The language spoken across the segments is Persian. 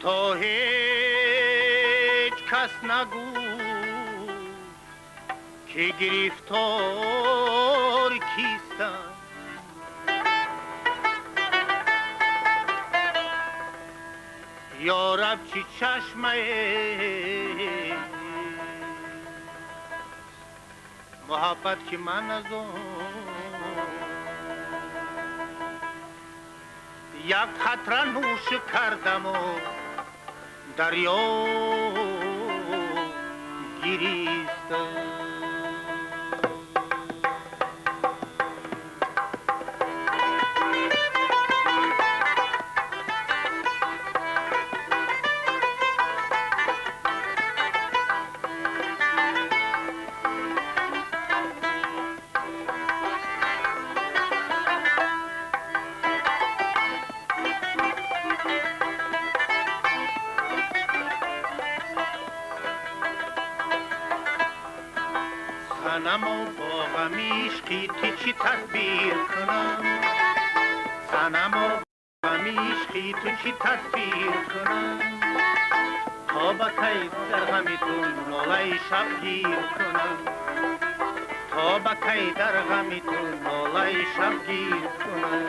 تا هیچ کس نگو که گرفتار کیستم. یا رب چی چشمه محبت که من از اون یک خطره نوش کردم و دریا گریستم. صنم و با غم عشقی تی چی تدبیر کنم، صنم و با غم عشقی تو چی تدبیر کنم، تا با کی در غمتون ناله شبگیر کنم، تا با کی در غمتون ناله شبگیر کنم.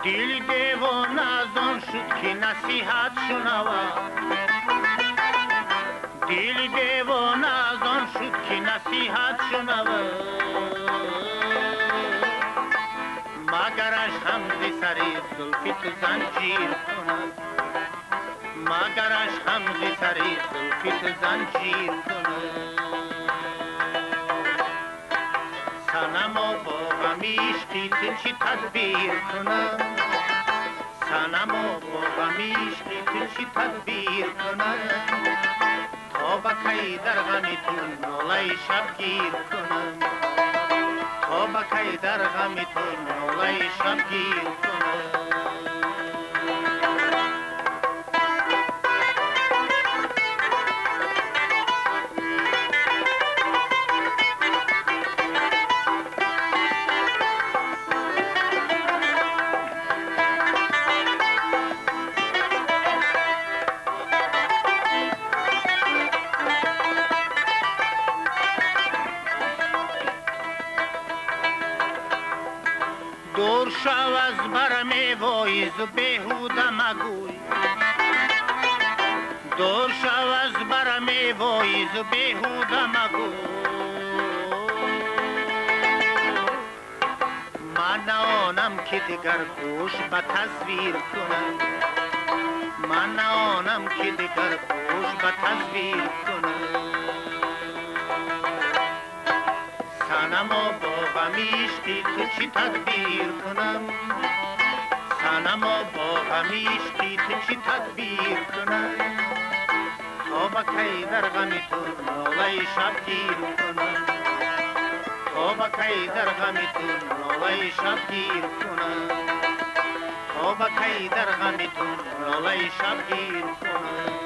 دل دیوانه از آن شد که نصیحت شنود، دل دیوانه از آن شد که نصیحت شنود، مگرش هم ز سر زلف تو زنجیر کند، مگرش هم ز سر زلف تو زنجیر کند. صنما با غم عشقی تو چی تدبیر کنم، صنما با غم عشقی تو چی تدبیر کنم، تا با کی در غمتون ناله شبگیر کنم، تا با کی در غمتون ناله شبگیر کنم. دور شو از برم وایز بهوده مگوی، دور شو از برم وایز بهوده مگوی، من آنم که دگر گوش به تصویر کنم، من آنم که دگر گوش به تصویر کنم. صنما با غم عشقی تو چی تدبیر کنم، صنما با غم عشقی تو چی تدبیر کنم، تا با کی در غمتون ناله شبگیر کنم، تا با کی در غمتون ناله شبگیر کنم، تا با کی در غمتون ناله شبگیر کنم.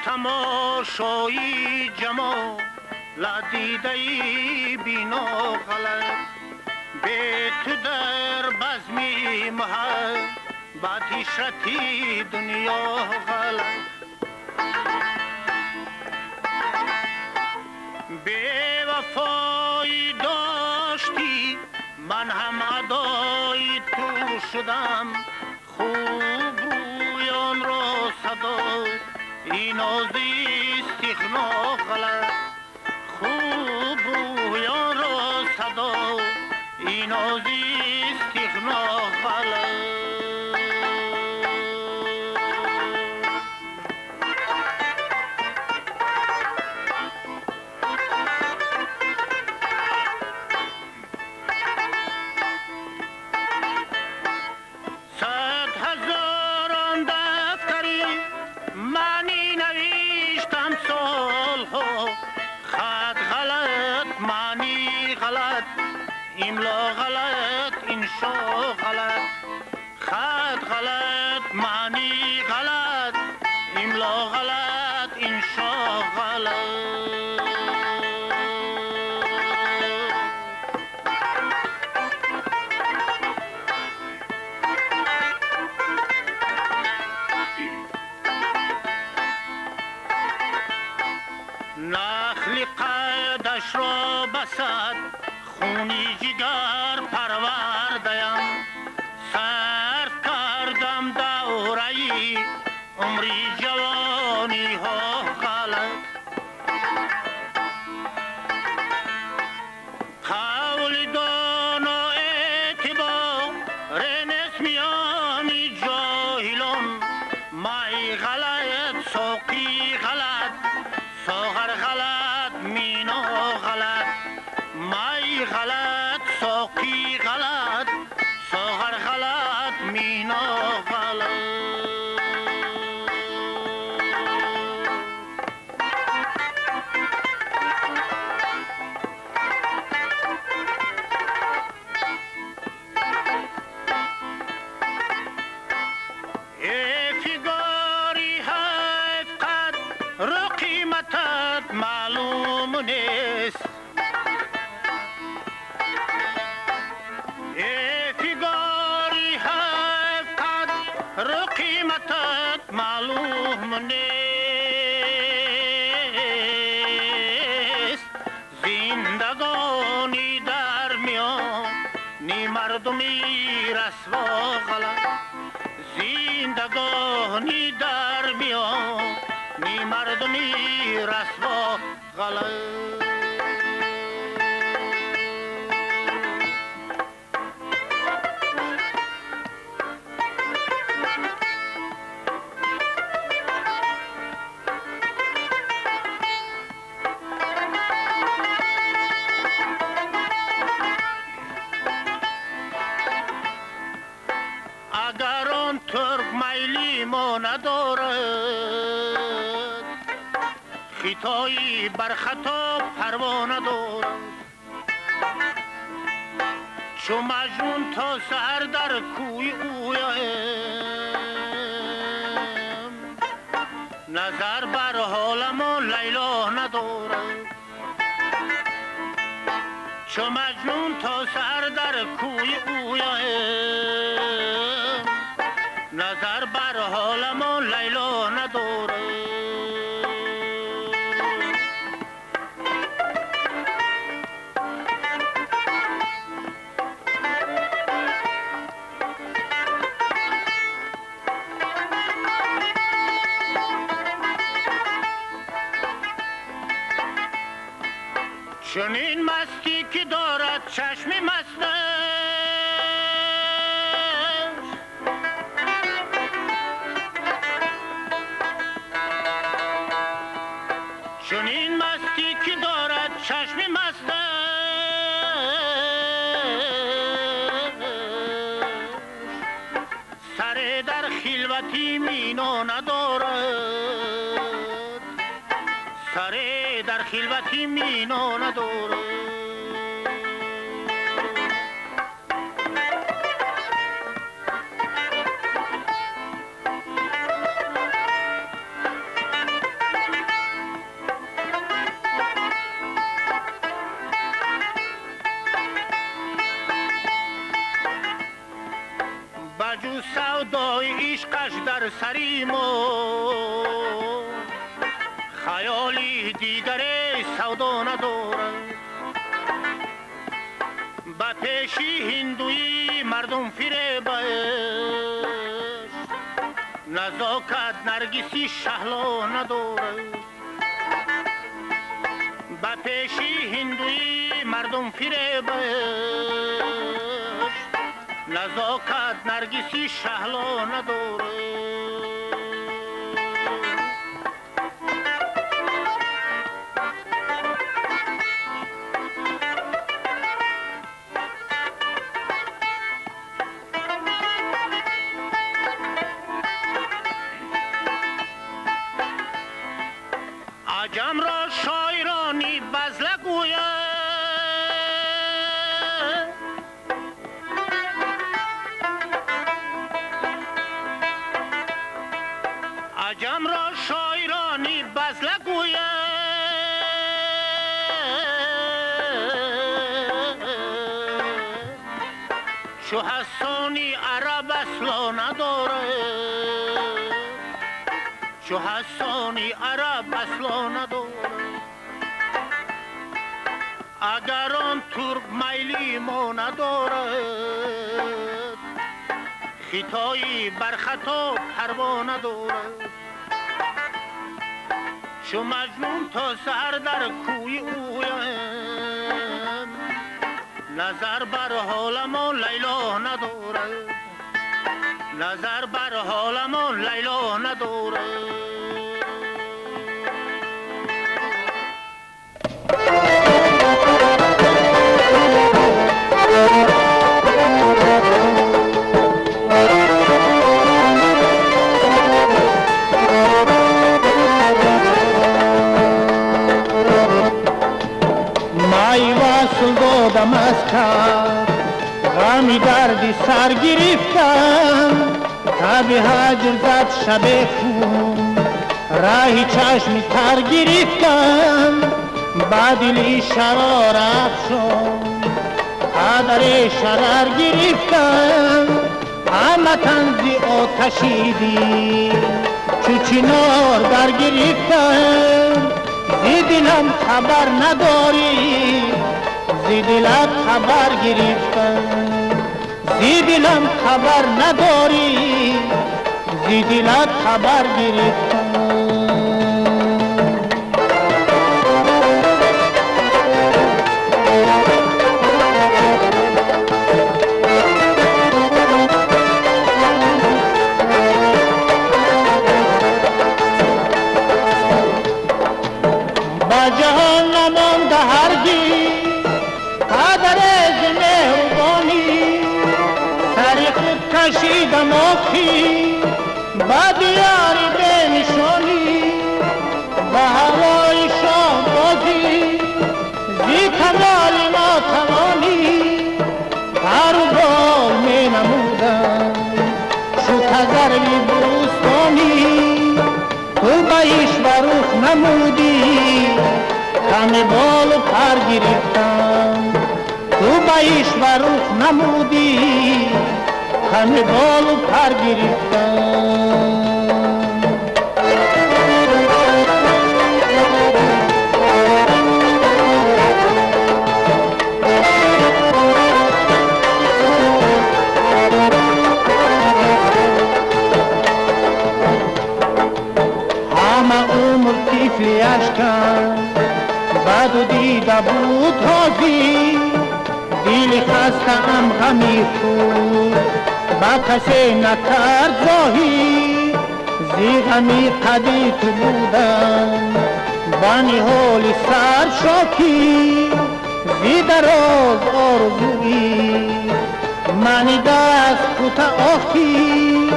تماشایی جمال دیده بینا غلط، به تو در بزمی محبت عشرتی دنیا غلط، به وفایی داشتی من هم ادای تو شدم، خوب رویان را صدا این آزی استغنا غلط، خوب رویان را صدا این آزی استغنا غلط. معنی غلط، املا غلط، انشا غلط. نخل قدش را بسد خونی جگر پروردیم، صرف کردم دوره‌ای عمری جوانی ها غلط. قول دانا اعتبار نیست میانی جاهلان، مای غلط، ساقی غلط، ساغر غلط، مینا غلط، مای غلط، ساقی غلط، ساغر غلط، مینا غلط. فیگاری حیف قد رو قیمتت معلوم نیست، فیگاری حیف قد رو قیمتت معلوم نیست. زندگانی در میان نی مردمی رسوا غلط، زندگانی در میان نی مردمی رسوا غلط. اگر آن ترک میلی ما ندارد، خطایی بر خطا پروا ندارد. چو مجنون تا سحر در کوی اویم، نظر بر حالم و لیلا ندارد. چو مجنون تا سحر در کوی اویم، نظر بر حالم و لیلا ندارد. چنین مستی که دارد چشم مستش، چنین مستی که دارد چشم مستش، سر در خلوتی مینا ندارد، سر در خلوتی مینا ندارد. بجو سودای عشقش در سری ما، خیالی دیگر سودا ندارد. به پیشی هندوی مردم فریبش، نزاکت نرگسی شهلا ندارد. به پیشی هندوی مردم فریبش، نزاکت نرگسی شهلا ندارد. عجم را شاعرانی بزله گوید، عجم را شاعرانی بزله گوید چو حسانی عرب اصلا ندارد چو حسانی عرب اصلا ندارد اگر آن ترک میلی ما ندارد خطایی بر خطا پروا ندارد چو مجنون تا سحر در کوی اویم نظر بر حالمان لیلا ندارد نظر بر حالمان لیلا ندارد دادم از کار غمی دردی سر گرفتم تب هجر زد شب خون راهی چشمی تر گرفتم بدلی شرار افشان قدر شرر گرفتم همه تنزی آتشیدی چو چنار در گرفتم زی دلم خبر نداری زی دلت خبر گرفتم زی دلم خبر نداری زی دلت خبر گرفتم با جهان نمانده هرگز قدر از مهربانی سر خود کشیدم آخی با دیاری به نشانی با هوای شام بازی زی کمال ناتوانی پر و بال می نمودم شو تذروی بوستانی تو بایش و روخ نمودی همه بال و پر گرفتم تو بایش و روخ نمودی همه بال و پر گرفتم همه عمر طفلی اشکم بد و دیده بود تازی دل خستم غمی خود با کسی نکرد ظاهر زی غمی قدی تو بودم بانی حالی سر شاکی زی دراز آرزویی منی دست کوته آخی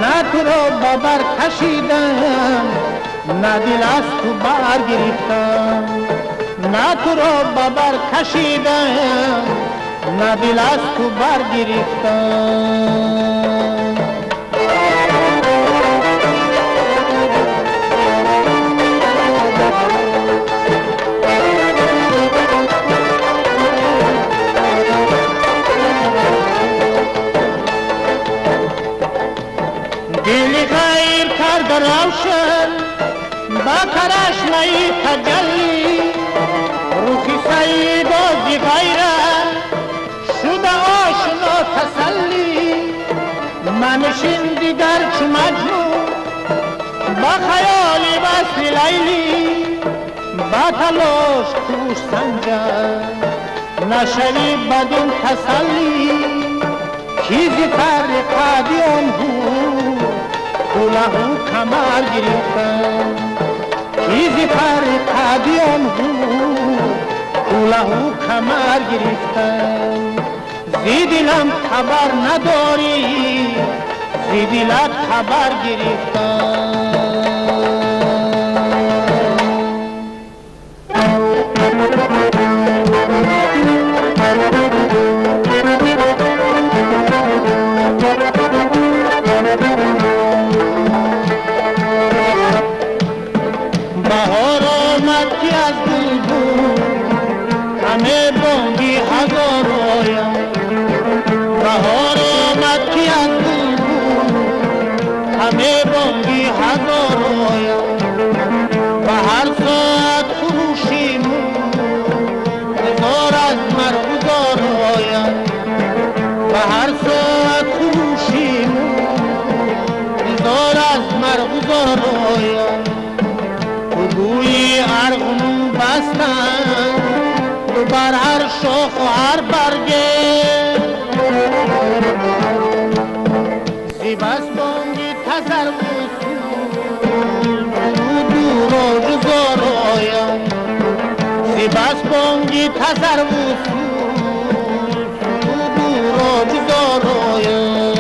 نه تو را ببر کشیدم نه دل از تو بر گرفتم نه تو را ببر کشیدم نه دل از تو بر گرفتم دل غیر کرد روشن با کرشمه تجلی روحی سعید و زی غیرت شده آشنا تسلی منشین دیگر چو مجنون با خیالی وصل لیلی با تلاش کوش سنجد نشوی بدون تسلی چیزی فرقادی آن بود کلهو کمر گرفتم چیزی فرقادی آن بود کلهو کمر گرفتم زی دلم خبر نداری زی دلت خبر گرفتم همه بانگی هزار آیم و هر ساعت خروشیمون هزار از مرغزار آیم و هر ساعت خروشیمون هزار از مرغزار آیم بوی ارغنون بستن تو بر هر شاخ و هر برگه زیبست بانگی تزر دور و جزار آیم زیبست بانگی تزر دور و جزار آیم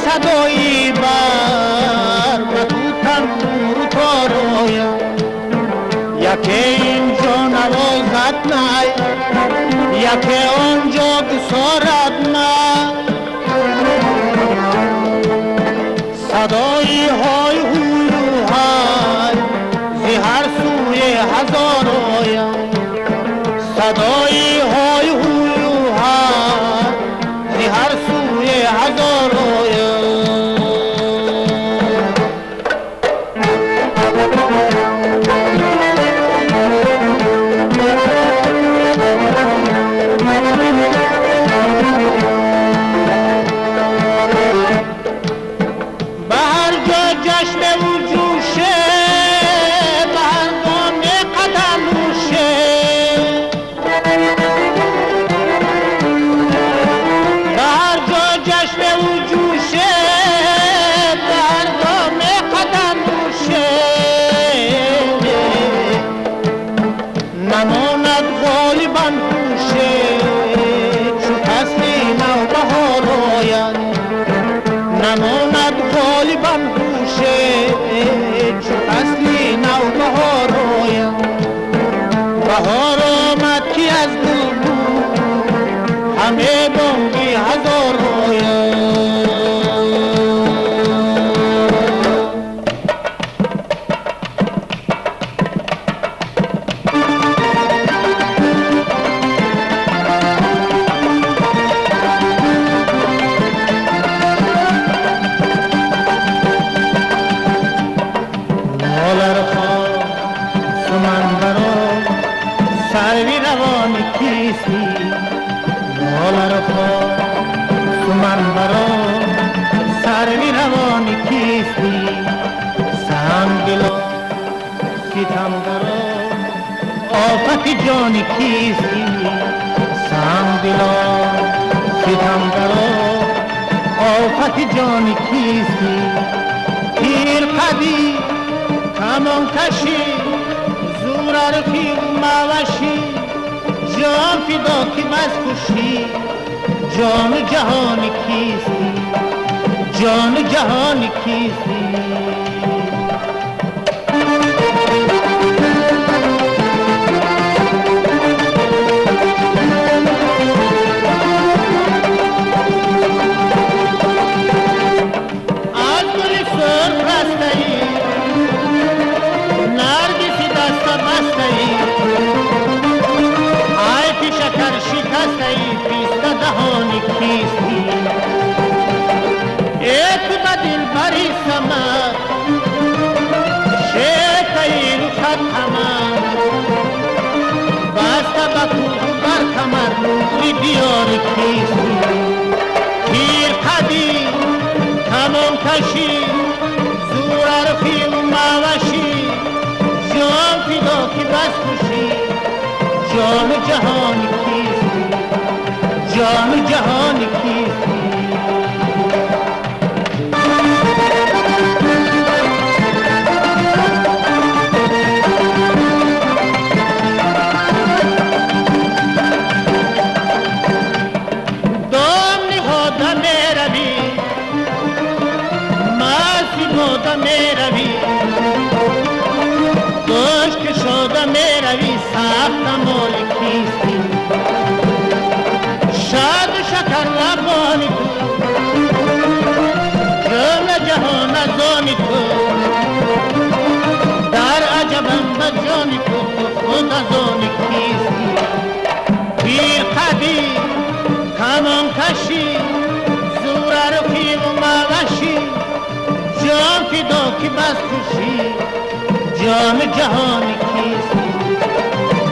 صدایی بر و تو تنور تارایم یکی اینجا نوازد نه یکی آنجا گسارد نه صدایی های هوی های زی هر سوی هزار آیم صدایی های هوی های زی هر سوی هزار آیم بهار آمد که از بلبل همه بانگی هزار آیم سروی روان کیستی نالر خوا سمن برا سروی روان کیستی سنگلا ستم برا آفت جان کیستی سنگلا ستم برا آفت جان کیستی تیر قدی کمان کشی زورر فی موشی جان فدا کی بس خوشی جان جهان کیستی جان جهان کیستی از گل سرخ جهانی دیار کیستی پیر قدیم تمام کشی زور عرفی و موشی جان فدا که بس خوشی جان جهانی کیستی جان جهانی کیستی میروی دوش که شده میروی سخت مال کیستی شاد شکر لبانی تو جمله جهان ازانی تو در عجبم بجانی تو خود ازانی کیستی پیر قدیم تمام کشی زور رفی و موشی جان فدا که بس خوشی جان جهانی کیستی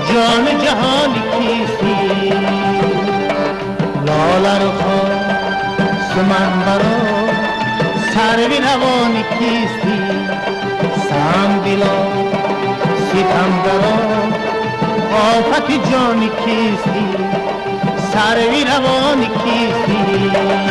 جان جهانی کیستی لاله رو خواه سمنبرا سروی روانی کیستی سم دلا ستمگرا آفت جانی کیستی سروی روانی کیستی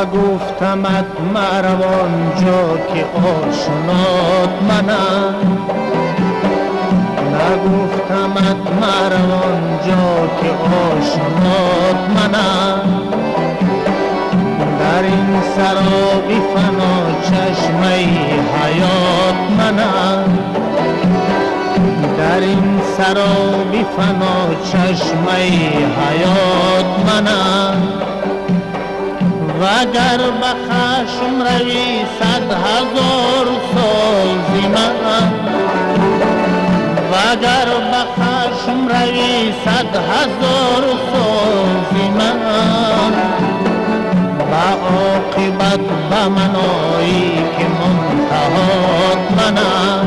نگفتمت مروان جا که آشنات منم نگفتمت مروان جا که آشنات منم در این سرابی فنا چشمه حیات منم در این سرابی فنا چشمه حیات منم وگر بخشم روی 100,000 سال زمان وگر بخشم روی 100,000 سال زمان با عاقبت به منایی که منتهات منم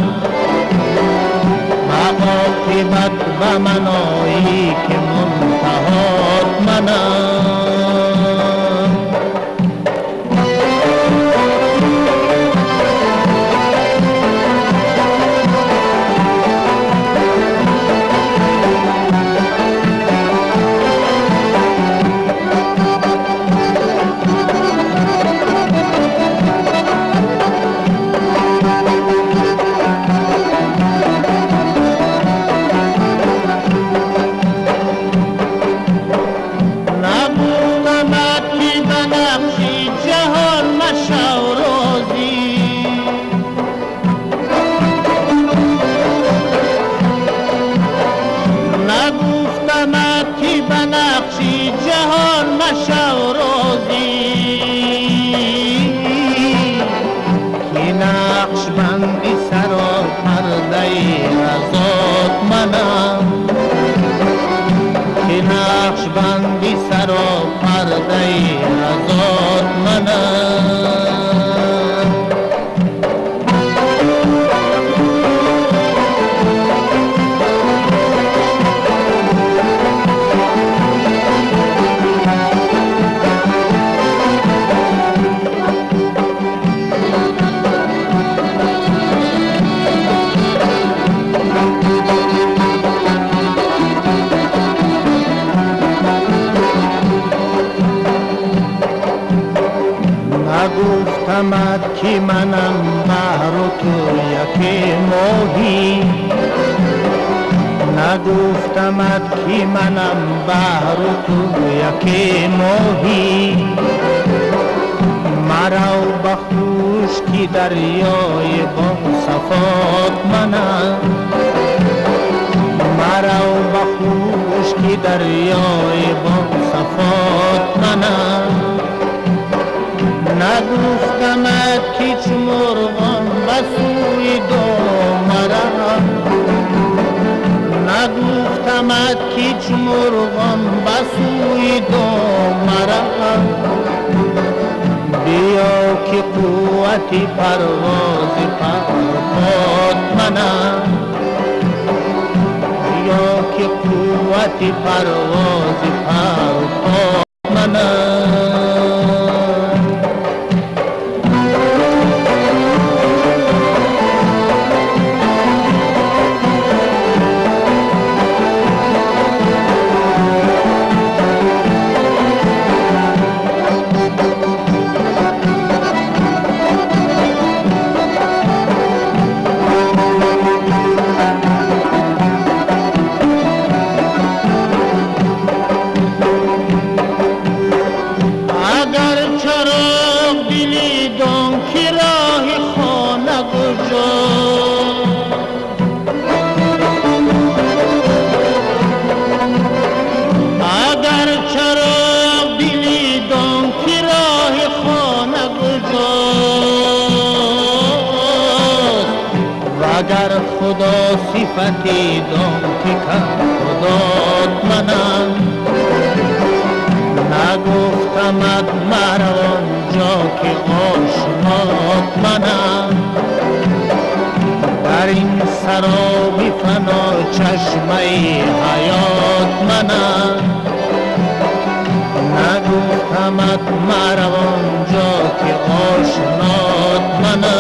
با عاقبت به منایی که منتهات منم بندی سر و پرده رضات منم نگفتمت که منم بهر تو یکی ماهی نگفتمت که منم بحر و تو یکی ماهی، مرو بخوش که دریای با صفات منم، مرو بخوش که دریای با صفات منم. نگفتمت که چو مرغان بسوی دام مرم، نگفتمت که چو مرغان بسوی دام مرم. بیا که قوتی پرواز پرپات منم، بیا که قوتی پرواز پرپات منم. اگر خدا صفتی دام که خدات منم، نگفتمت مرا آنجا که آشنات منم. در این سرابی فنا چشمه حیات منم، نگفتمت مرا آنجا که آشنات منم.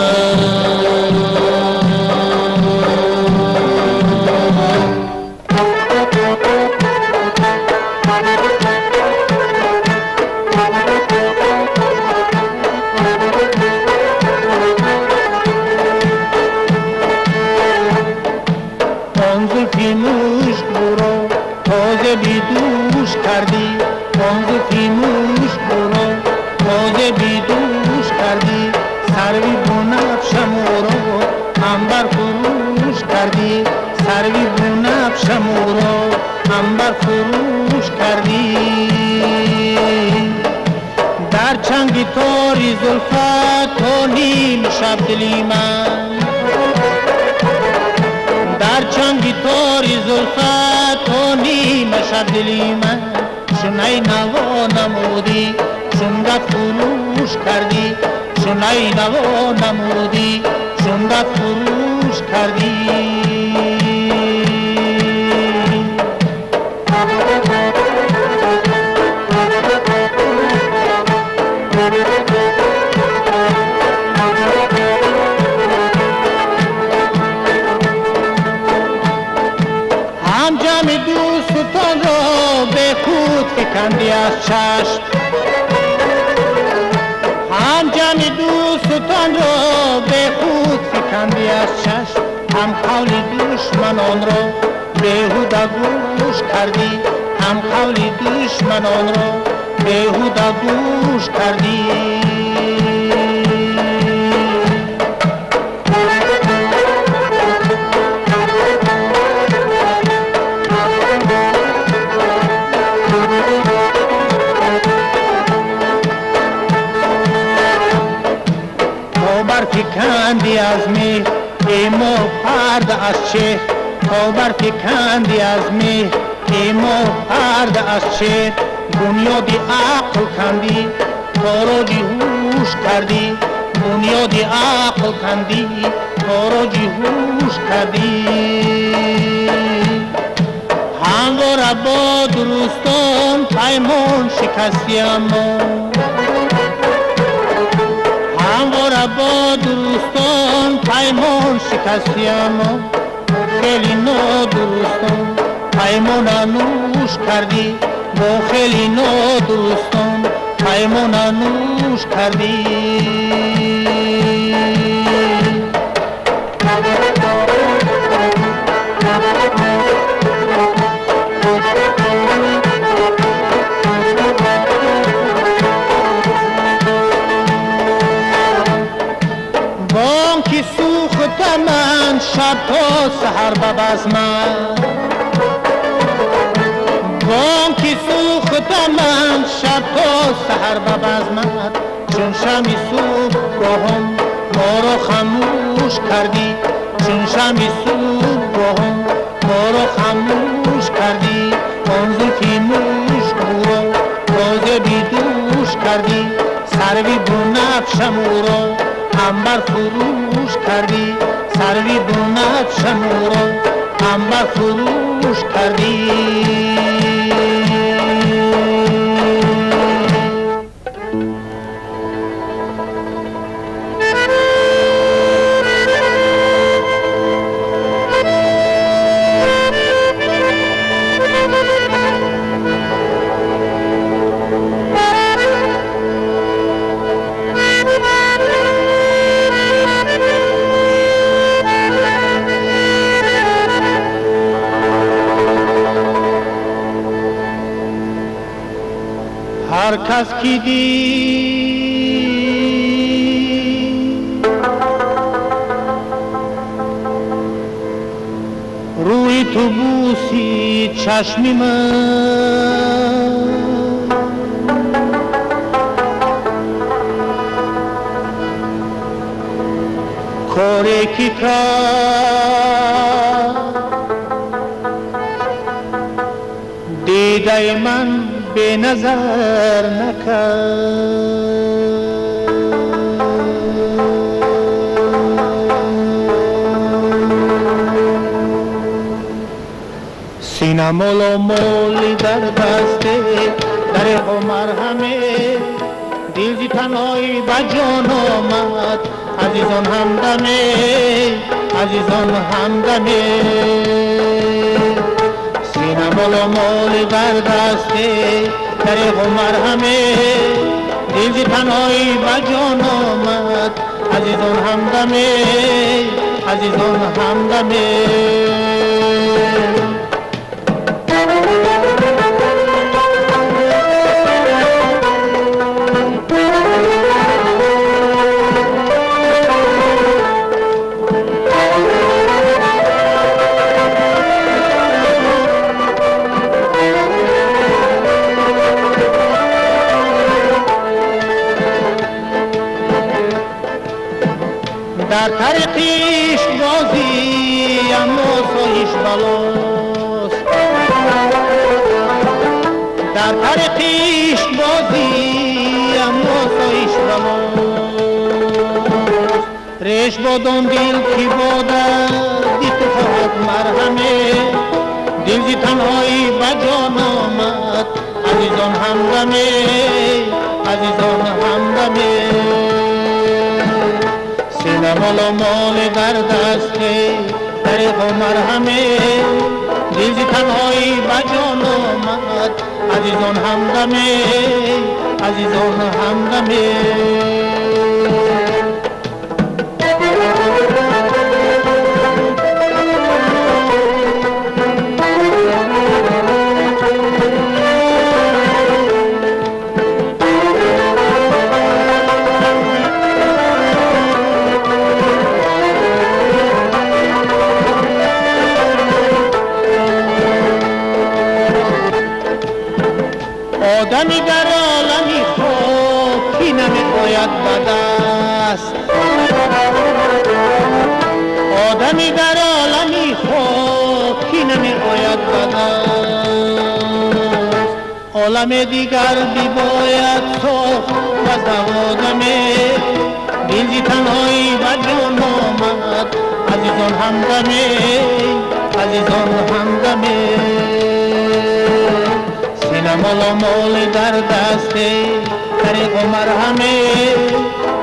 بیدوش کردی آن زفی موش برو، تازه بیدوش کردی سروی بنفشم رو انبر فروش کردی، سروی بنفشم رو انبر فروش کردی. در چنگ تاری زلفت تا نیم شب دلی من، در چنگ تاری زلفت تا نیم شب دلی من. شنای نوا نمودی شنگت فروش کردی، شنای نوا نمودی شنگت فروش کردی. هم جمع دوستان را به خود فکندی از چشم، هم جمع دوستان را به خود فکندی از چشم. هم قول دشمنان را بیهوده گوش کردی، هم قول دشمنان را بیهوده گوش کردی. برفکندی از مهر ای ما پرده از چهر، تا برفکندی از مهر ای ما پرده از چهر. بنیادی عقل کندی تاراجی هوش کردی، بنیادی عقل کندی تاراجی هوش کردی. همواره با درستان پیمان شکستی، اما همواره با درستان پیمان شکستی، اما خیلی نادرستان پیمان نوش کردی، با خیلی نادرستان پیمان نوش کردی. سحر ببزمد بانکی سوختمم شب تا سحر ببزمد چون شمی صبح باهم ما رو خموش کردی چون شمی صبح باهم ما رو خموش کردی آن زلفی موش رو تازه بیدوش کردی سروی بنفشم او را عنبر فروش کردی سروی بنفشم او را عنبر فروش کردی هر کس کی دید روی تو بوسی چشمی من کاری کی کرد دیده من به نظر نکرد سینه مول مولی در دسته در عمر همه دل زی تنهایی به جان آمد عزیزان همدمه عزیزان همدمه سینه مول مولی در دسته در عمر همه دل زی تنهایی به جان آمد عزیزان همدمه عزیزان همدمه در طریقیش بازی اما سایش بلاست در طریقیش بازی اما سایش بلاست ریش بادان دل کی بادد دی تو فقط مرهمه دل زی تنهایی به جان آمد عزیزان همدمه عزیزان همدمه سینه مال مال در دسته در عمر همه دل زی تنهایی به جان آمد عزیزان همدمه عزیزان همدمه آدمی در عالمی خوب کی نمی‌آید به دست آدمی در عالمی خوب کی نمی‌آید به دست عالم دیگر بیباید ساخت و زوادمه دل زی تنهایی به جان آمد عزیزان همدمه عزیزان همدمه سینه مال مال در دسته در عمر همه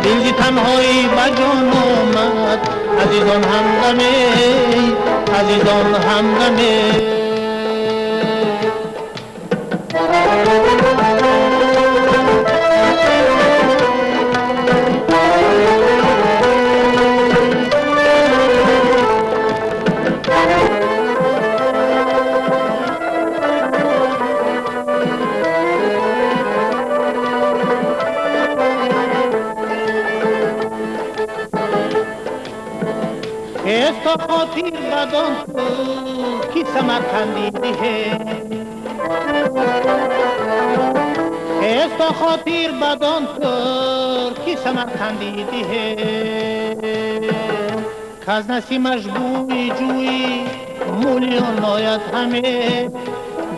دل زی تنهایی به جان آمد عزیزان همدمه عزیزان همدمه تا خاطر بدان تو کی سمرقندی دیه تا خاطر بدان تو کی سمرقندی دیه کاز نسیمش بوی جوی مولیون ناید همه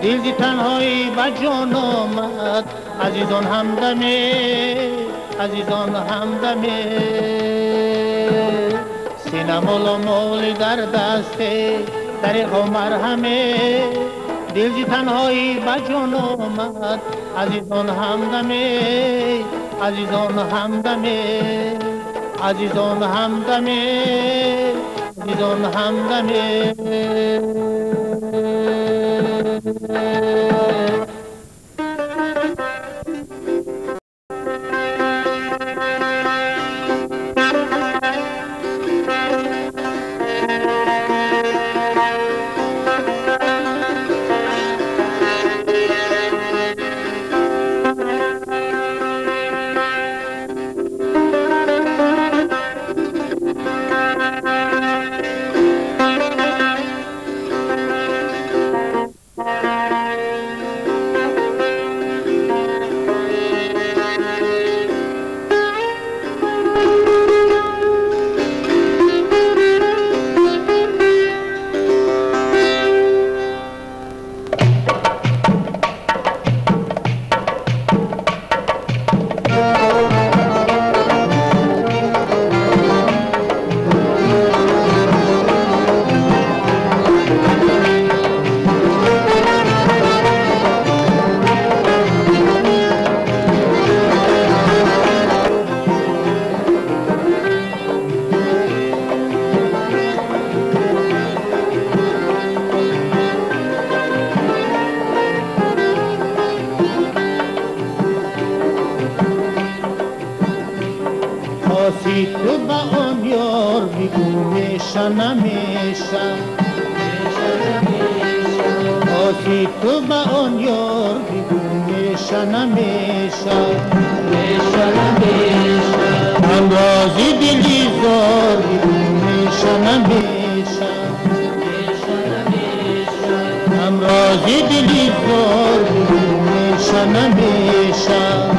دل زی تنهایی با جان آمد عزیزان همدمه عزیزان همدمه سینه مال مال در دسته طریق و مرهمه دل زی تنهایی با جان آمد عزیزان همدمه عزیزان همدمه عزیزان همدمه عزیزان همدمه خواسی تو با آن یار بگو میشه نمیشه خواسی تو با آن یار بگو میشه نمیشه هم رازی دلی زار بگو میشه نمیشه هم رازی دلی زار بگو میشه نمیشه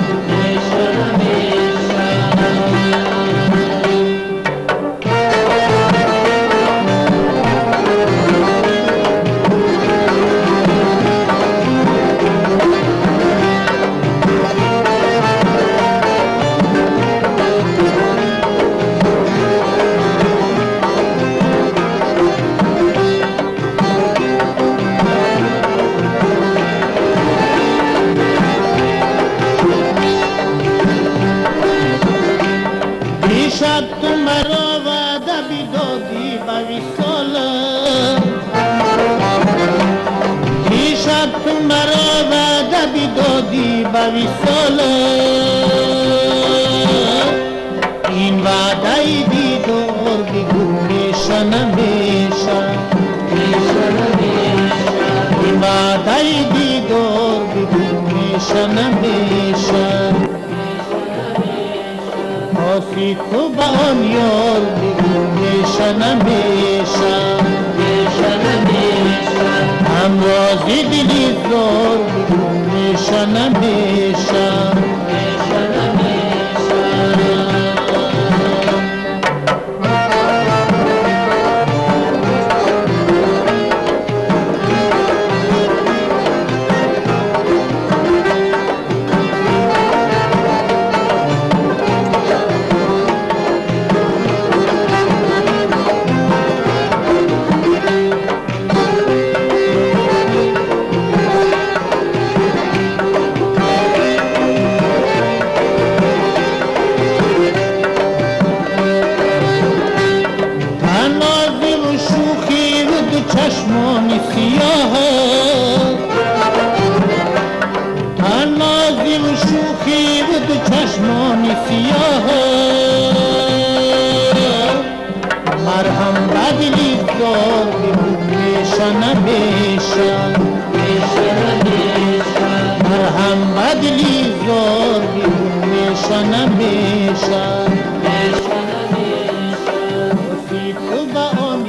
شب تو مرا وعده بیدادی با وصاله دیشب تو مرا وعده بیدادی با وصاله این وعده دیدار بگو میشه نمیشه این وعده دیدار بگو میشه نمیشه خواسی تو با آن یار بگو میشه نمیشه هم رازی دلی زار بگو میشه نمیشه چشمان سیاه نازی و شوخی و دو چشمان سیاه مرهم بدلی دار بگو میشه نمیشه مرهم بدلی دار بگو میشه نمیشه تو با آن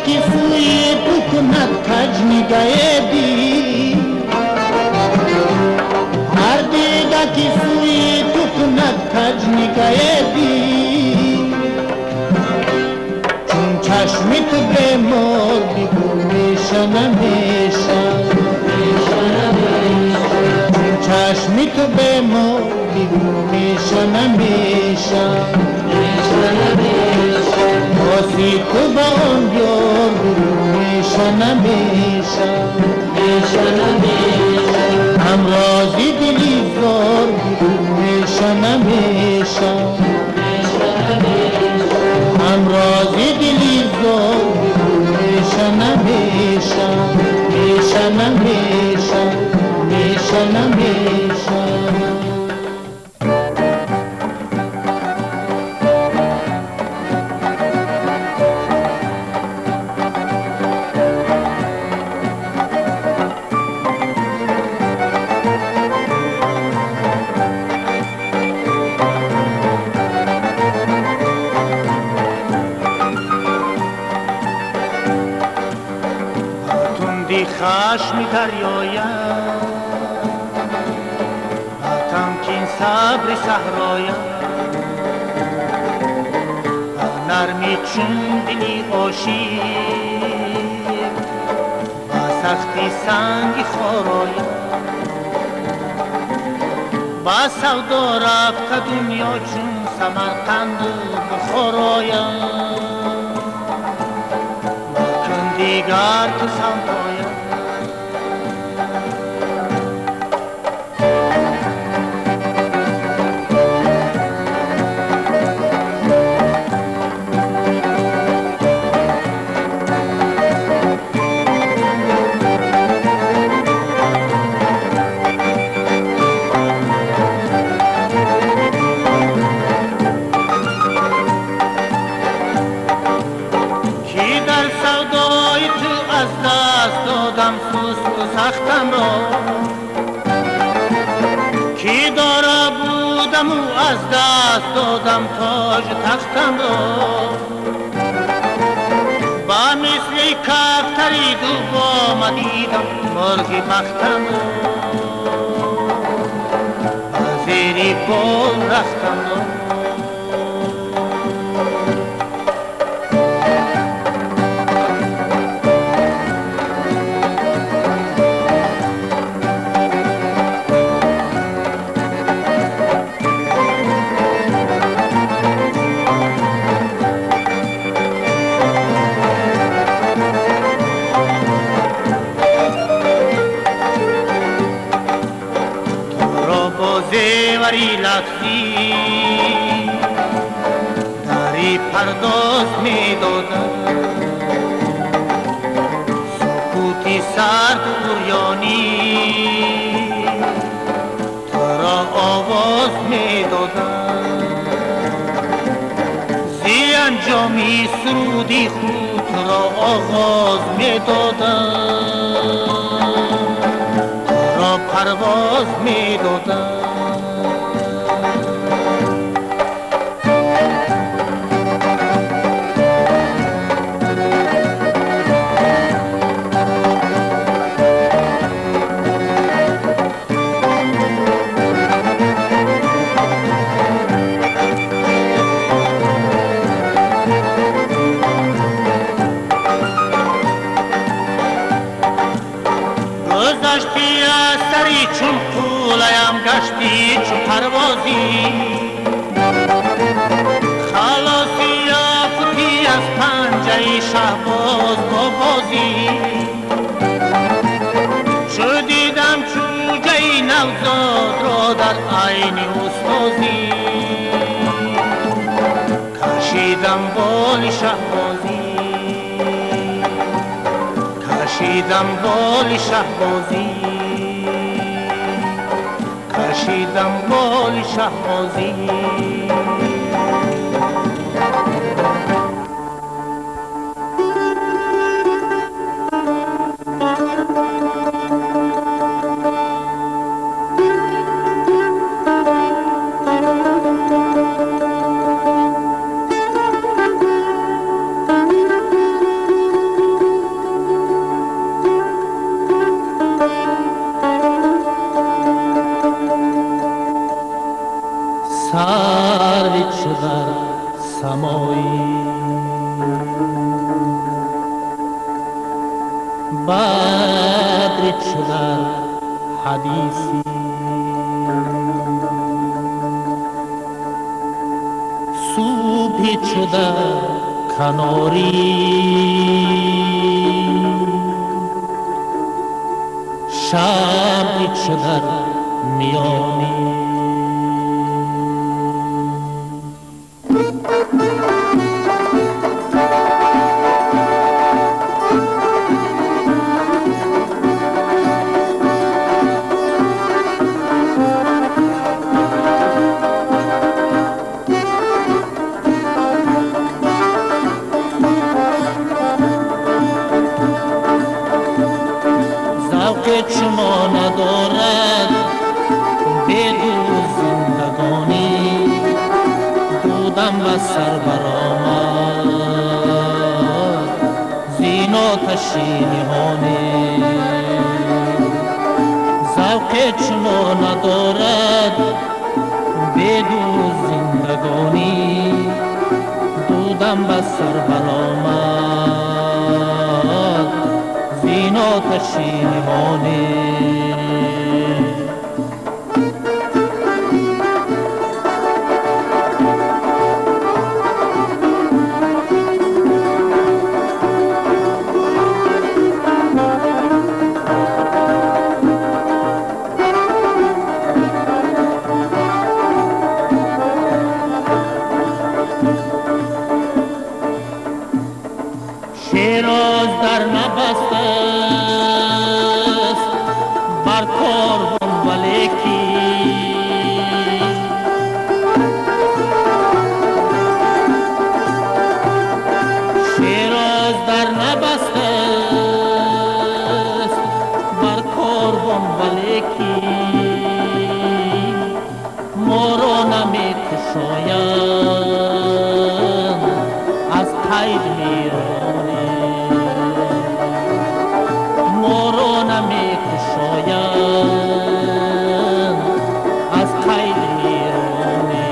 دیگه سوی تو کند کج نگهدی هر دیگه که سوی تو کند کج نگهدی چون چشمی تو به مور بگو میشن چون چشمی تو به مور بگو میشن واسی تو با اون بیار بگو میشن هم رازی دلی زار بگو میشن هم رازی دلی زار بگو میشن خشم دریایم تمکین صبر صحرایم نرمی چون دلی عاشق و سختی سنگی خارایم با سودا رفت دنیا چون سمرقند بخارایم مکن دیگر تو سودایم سختم را کی داره بودم و از دست دادم تاج تختم را با مثل کفتری دو با مدیدم مرغی بختم را با زیری بال رختم را زیوری لفظی داری پرداز می دادم سکوتی سرد اوریانی تو را آواز می دادم زی انجامی سرودی خود را آغاز می دادم تو را پرواز می دادم گذشتی از سری چون پولایم گشتی چون پروازی خلاصی یافتی از پنجه شهباز با بازی چو دیدم چوجه نوزاد را در عین استازی کشیدم بال شهبازی کشیدم بال شهبازی کشیدم بال شهبازی بدر چو در حدیثی صبح چو در کناری شب چو در میانی شما ندارد بدون زندگانی دودم و سر برآمد زین آتش نهانی ذوق شما ندارد بدون زندگانی دودم و سر برآمد زین آتش نهانی شیراز در نبسته است بر کاروان ولیکی شیراز در نبسته است بر کاروان ولیکی ما را نمی کشاید از قید میرانی از قید میرانی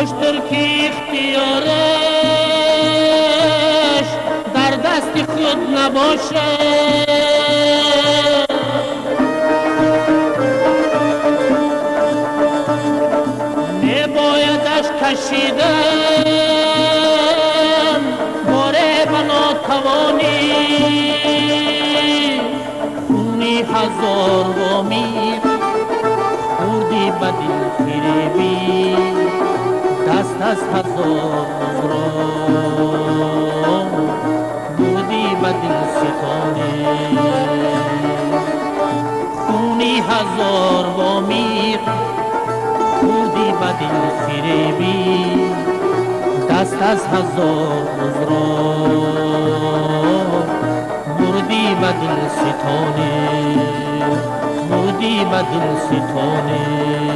اشتر که اختیارش در دست خود نباشه میبایدش کشیدن باره به ناتوانی خونی هزار وامی خوردی به دل فریبی دست از هزار مزران بودی به دل ستانی خونی هزار وامی خوردی به دل فریبی دست از هزار مزران بودی به دل ستانی بودی به دل ستانی